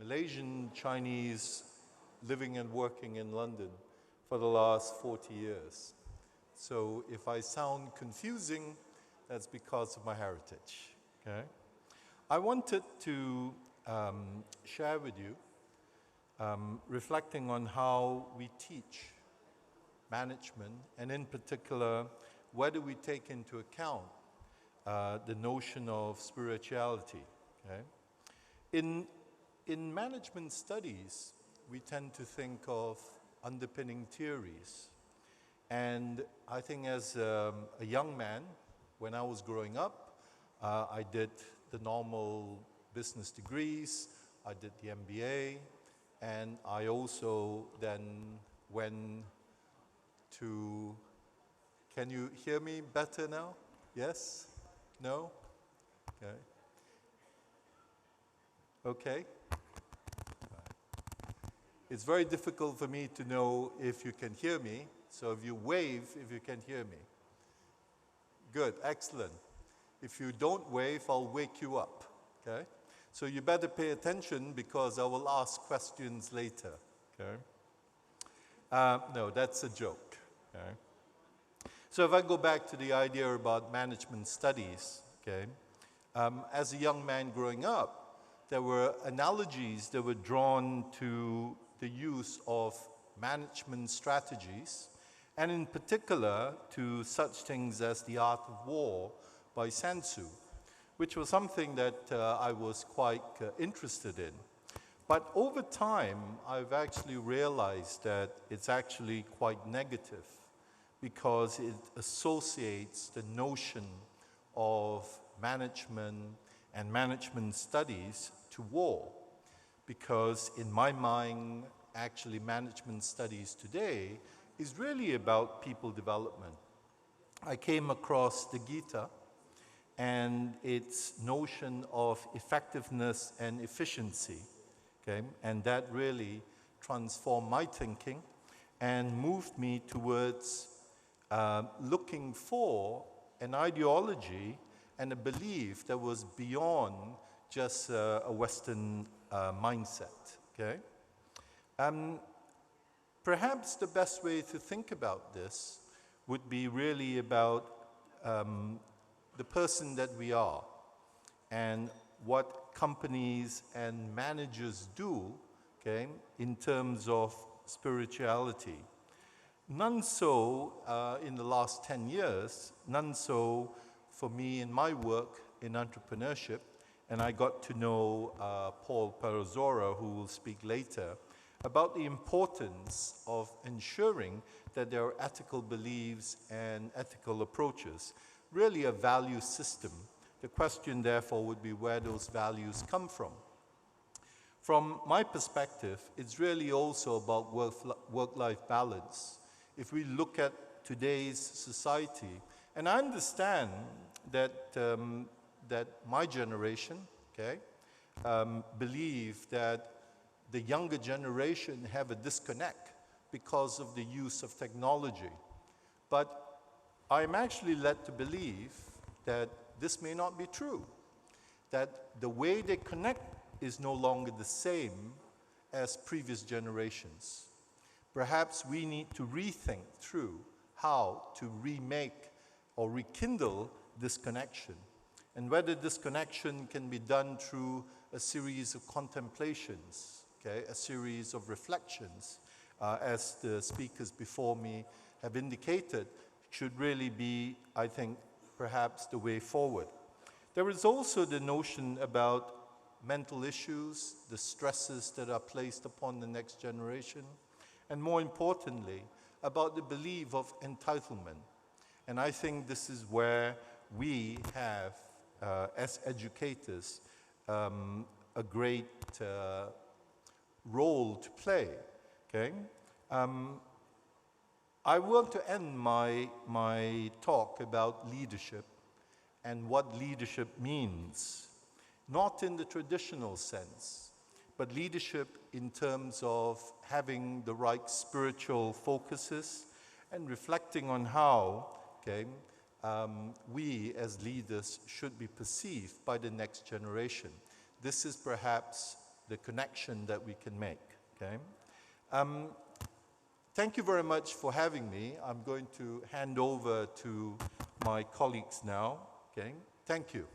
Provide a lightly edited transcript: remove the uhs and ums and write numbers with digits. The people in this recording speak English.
Malaysian Chinese living and working in London for the last 40 years. So if I sound confusing, that's because of my heritage, okay? I wanted to share with you, reflecting on how we teach management, and in particular, whether we take into account the notion of spirituality, okay? In management studies, we tend to think of underpinning theories. And I think as a young man, when I was growing up, I did the normal business degrees, I did the MBA, and I also then went to, can you hear me better now? Yes? No? Okay. Okay? It's very difficult for me to know if you can hear me, so if you wave, if you can hear me. Good, excellent. If you don't wave, I'll wake you up, okay? So you better pay attention because I will ask questions later, okay? No, that's a joke, okay? So if I go back to the idea about management studies, okay? As a young man growing up, there were analogies that were drawn to the use of management strategies, and in particular to such things as The Art of War by Sun Tzu, which was something that I was quite interested in. But over time, I've actually realized that it's actually quite negative because it associates the notion of management and management studies to war. Because in my mind, actually management studies today is really about people development. I came across the Gita and its notion of effectiveness and efficiency, okay? And that really transformed my thinking and moved me towards looking for an ideology and a belief that was beyond just a Western mindset, okay? Perhaps the best way to think about this would be really about the person that we are and what companies and managers do, okay, in terms of spirituality. None so in the last 10 years, none so for me in my work in entrepreneurship, and I got to know Paul Perozora, who will speak later, about the importance of ensuring that there are ethical beliefs and ethical approaches, really a value system. The question, therefore, would be where those values come from. From my perspective, it's really also about work-life balance. If we look at today's society, and I understand that, that my generation, okay, believe that the younger generation have a disconnect because of the use of technology. But I'm actually led to believe that this may not be true, that the way they connect is no longer the same as previous generations. Perhaps we need to rethink through how to remake or rekindle this connection, and whether this connection can be done through a series of contemplations, okay, a series of reflections, as the speakers before me have indicated, should really be, I think, perhaps the way forward. There is also the notion about mental issues, the stresses that are placed upon the next generation, and more importantly, about the belief of entitlement. And I think this is where we have, as educators, a great role to play, okay? I want to end my talk about leadership and what leadership means, not in the traditional sense, but leadership in terms of having the right spiritual focuses and reflecting on how, okay, we as leaders should be perceived by the next generation. This is perhaps the connection that we can make, okay? Thank you very much for having me. I'm going to hand over to my colleagues now, okay? Thank you.